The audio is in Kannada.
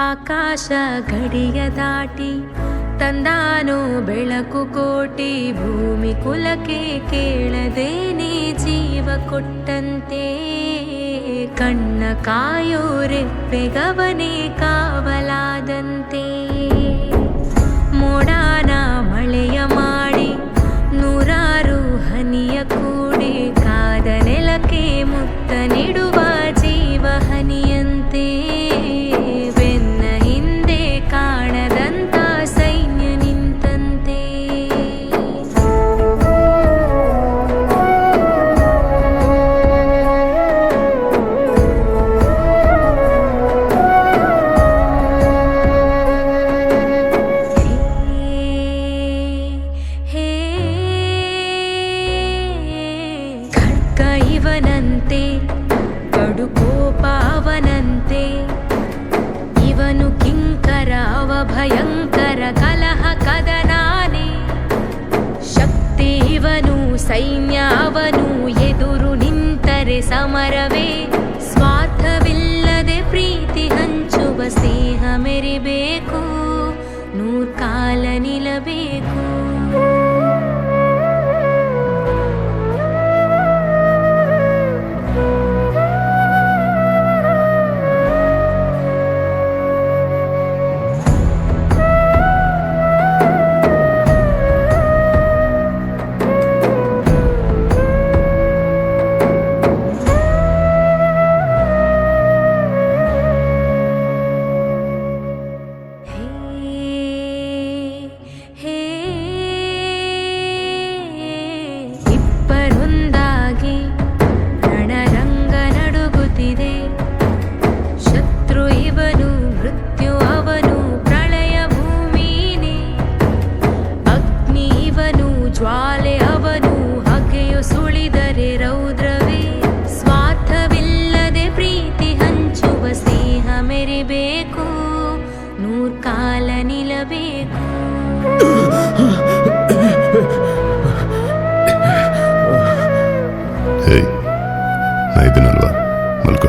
ಆಕಾಶ ಗಡಿಯ ದಾಟಿ ತಂದಾನೋ ಬೆಳಕು ಕೋಟಿ, ಭೂಮಿ ಕುಲಕ್ಕೆ ಕೇಳದೇನೆ ಜೀವ ಕೊಟ್ಟಂತೆ, ಕಣ್ಣ ಕಾಯೋ ರೆಪ್ಪೆಗವನೇ ಕಾವಲಾದಂತೆ, ಮೋಡಾನ ಮಳೆಯ ಮಾಡಿ ನೂರಾರು ಹನಿಯ ಕೂಡಿ, ಕಾದ ನೆಲಕ್ಕೆ ಮುತ್ತ ನೀಡುವ ಜೀವ ಹನಿಯಂತೆ, ಬೆನ್ನ ಹಿಂದೆ ಕಾಣದಂತ ಸೈನ್ಯ ನಿಂತಂತೆ. ಇವನಂತೆ ಕಡು ಕೋಪ ಅವನಂತೆ, ಇವನು ಕಿಂಕರ ಅವ ಭಯಂಕರ ಕಲಹ ಕದನಾನೆ, ಶಕ್ತಿ ಇವನು ಸೈನ್ಯ ಅವನು, ಎದುರು ನಿಂತರೆ ಸಮರವೇ, ಸ್ವಾರ್ಥವಿಲ್ಲದೆ ಪ್ರೀತಿ ಹಂಚುವ ಸ್ನೇಹ ಮೆರಿಬೇಕು, ನೂರ್ಕಾಲ ನಿಲ್ಲಬೇಕು. ಇಬ್ಬರೊಂದಾಗಿ ರಣರಂಗ ನಡುಗುತ್ತಿದೆ, ಶತ್ರು ಇವನು ಮೃತ್ಯು ಅವನು ಪ್ರಳಯ ಭೂಮಿನೇ, ಅಗ್ನಿ ಇವನು ಜ್ವಾಲೆ ಅವನು, ಹಗೆಯು ಸುಳಿದರೆ ರೌದ್ರವೇ, ಸ್ವಾರ್ಥವಿಲ್ಲದೆ ಪ್ರೀತಿ ಹಂಚುವ ಸ್ನೇಹ ಮೆರಿಬೇಕು, ನೂರ್ಕಾಲ ನಿಲ್ಲಬೇಕು. ನಾ ಇದನ್ನಲ್ವಾ ಮಲ್ಕೋ.